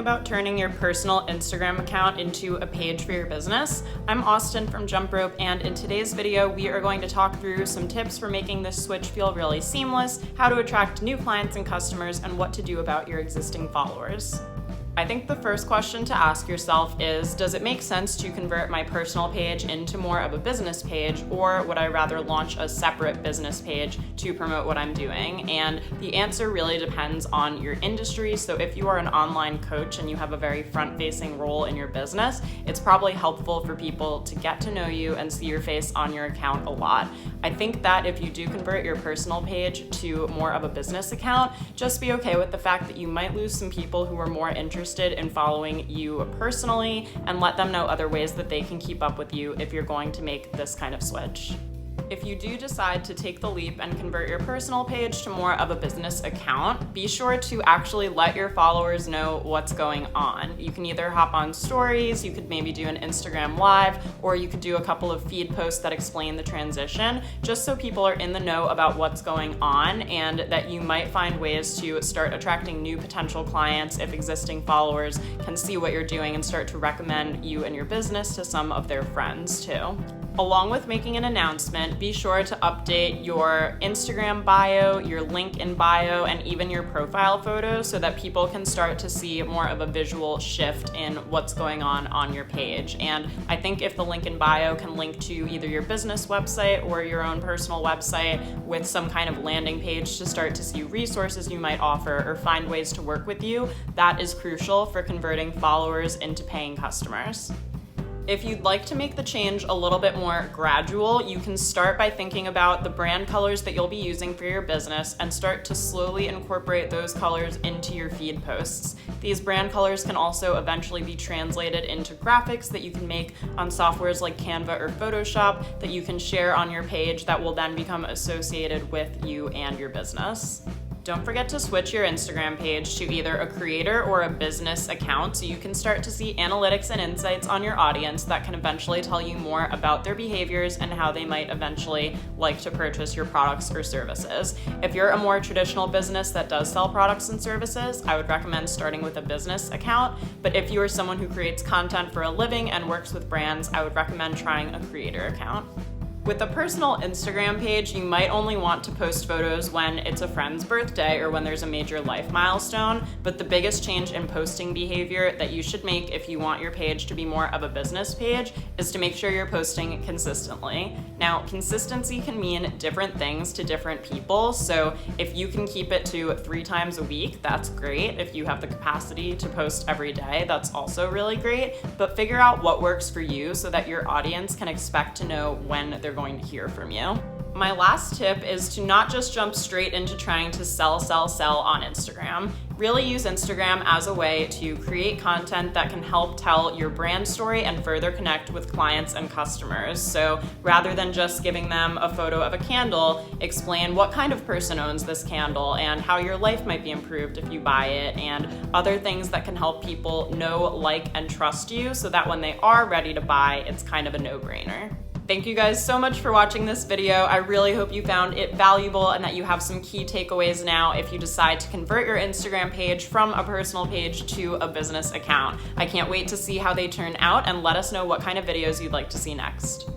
about turning your personal Instagram account into a page for your business? I'm Austin from Jumprope, and in today's video, we are going to talk through some tips for making this switch feel really seamless, how to attract new clients and customers, and what to do about your existing followers. I think the first question to ask yourself is, does it make sense to convert my personal page into more of a business page, or would I rather launch a separate business page to promote what I'm doing? And the answer really depends on your industry. So if you are an online coach and you have a very front-facing role in your business, it's probably helpful for people to get to know you and see your face on your account a lot. I think that if you do convert your personal page to more of a business account, just be okay with the fact that you might lose some people who are more interested in following you personally, and let them know other ways that they can keep up with you if you're going to make this kind of switch. If you do decide to take the leap and convert your personal page to more of a business account, be sure to actually let your followers know what's going on. You can either hop on stories, you could maybe do an Instagram live, or you could do a couple of feed posts that explain the transition, just so people are in the know about what's going on, and that you might find ways to start attracting new potential clients if existing followers can see what you're doing and start to recommend you and your business to some of their friends too. Along with making an announcement, be sure to update your Instagram bio, your link in bio, and even your profile photo so that people can start to see more of a visual shift in what's going on your page. And I think if the link in bio can link to either your business website or your own personal website with some kind of landing page to start to see resources you might offer or find ways to work with you, that is crucial for converting followers into paying customers. If you'd like to make the change a little bit more gradual, you can start by thinking about the brand colors that you'll be using for your business and start to slowly incorporate those colors into your feed posts. These brand colors can also eventually be translated into graphics that you can make on softwares like Canva or Photoshop that you can share on your page that will then become associated with you and your business. Don't forget to switch your Instagram page to either a creator or a business account so you can start to see analytics and insights on your audience that can eventually tell you more about their behaviors and how they might eventually like to purchase your products or services. If you're a more traditional business that does sell products and services, I would recommend starting with a business account. But if you are someone who creates content for a living and works with brands, I would recommend trying a creator account. With a personal Instagram page, you might only want to post photos when it's a friend's birthday or when there's a major life milestone, but the biggest change in posting behavior that you should make if you want your page to be more of a business page is to make sure you're posting consistently. Now, consistency can mean different things to different people, so if you can keep it to 3 times a week, that's great. If you have the capacity to post every day, that's also really great, but figure out what works for you so that your audience can expect to know when they're going to hear from you. My last tip is to not just jump straight into trying to sell on Instagram. Really use Instagram as a way to create content that can help tell your brand story and further connect with clients and customers. So rather than just giving them a photo of a candle, explain what kind of person owns this candle and how your life might be improved if you buy it, and other things that can help people know, like, and trust you so that when they are ready to buy, it's kind of a no-brainer. Thank you guys so much for watching this video. I really hope you found it valuable and that you have some key takeaways now if you decide to convert your Instagram page from a personal page to a business account. I can't wait to see how they turn out, and let us know what kind of videos you'd like to see next.